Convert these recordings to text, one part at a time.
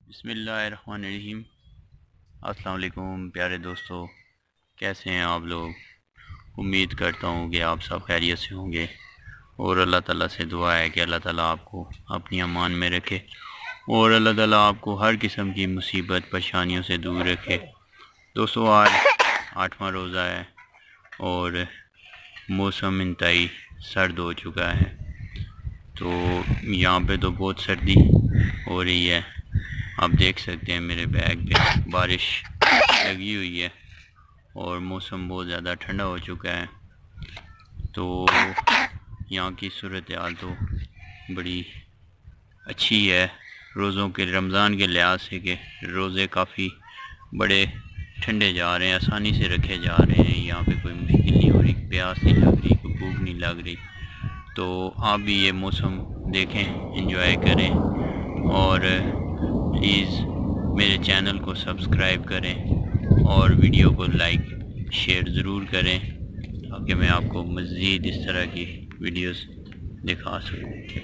बिस्मिल्लाहिर्रहमानिर्रहीम। अस्सलाम वालेकुम प्यारे दोस्तों, कैसे हैं आप लोग। उम्मीद करता हूँ कि आप सब खैरियत से होंगे और अल्लाह ताला से दुआ है कि अल्लाह ताला आपको अपनी अमान में रखे और अल्लाह ताला आपको हर किस्म की मुसीबत परेशानियों से दूर रखे। दोस्तों, आज 8वां रोज़ा है और मौसम इंतहाई सर्द हो चुका है। तो यहाँ पे तो बहुत सर्दी हो रही है। आप देख सकते हैं मेरे बैग पे बारिश लगी हुई है और मौसम बहुत ज़्यादा ठंडा हो चुका है। तो यहाँ की सूरत हाल तो बड़ी अच्छी है रोज़ों के, रमज़ान के लिहाज से कि रोज़े काफ़ी बड़े ठंडे जा रहे हैं, आसानी से रखे जा रहे हैं। यहाँ पे कोई मुश्किल नहीं हो रही, प्यास नहीं लग रही, कोई भूख नहीं लग रही। तो आप भी ये मौसम देखें, एंजॉय करें और प्लीज़ मेरे चैनल को सब्सक्राइब करें और वीडियो को लाइक शेयर ज़रूर करें ताकि मैं आपको मज़ीद इस तरह की वीडियोस दिखा सकूं।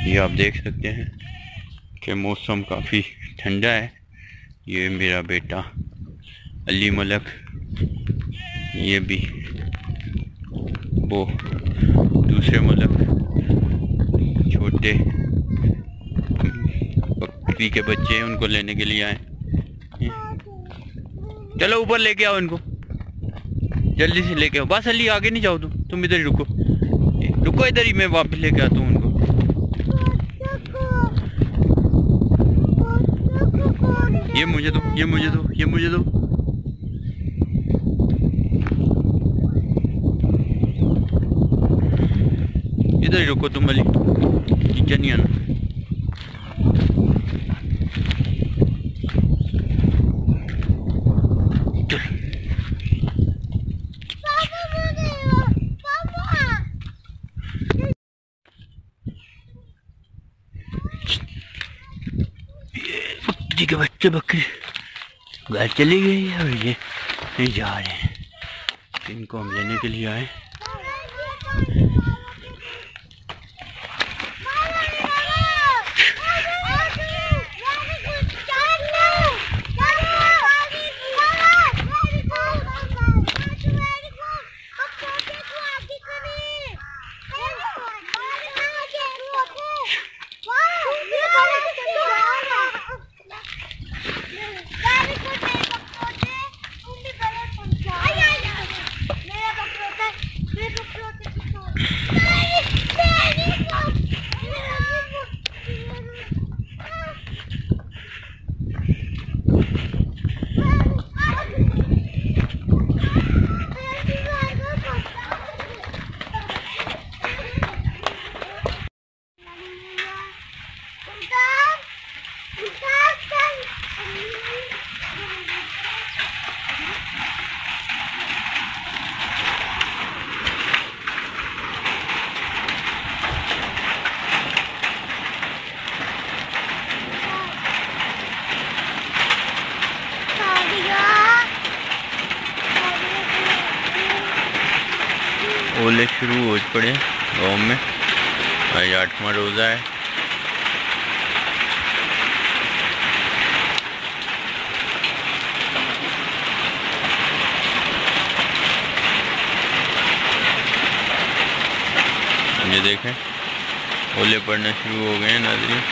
ये आप देख सकते हैं कि मौसम काफ़ी ठंडा है। ये मेरा बेटा अली मलक, ये भी वो दूसरे मलक छोटे बकरी के बच्चे हैं, उनको लेने के लिए आए। चलो ऊपर लेके आओ इनको, जल्दी से लेके आओ। बस अली आगे नहीं जाओ, तुम इधर ही रुको, रुको इधर ही, मैं वापस लेके आता हूँ उनको। ये मुझे दो, ये मुझे दो, ये मुझे दो। इधर ही रुको तुम अली, नीचे नहीं आना। बकरी के बच्चे, बकरी घर चली गई है और ये नहीं जा रहे हैं। इनको हम लेने के लिए आए। ओले शुरू हो पड़े गाँव में। आज 8वां रोज़ा है। ये देखें ओले पड़ना शुरू हो गए हैं नाज़रीन।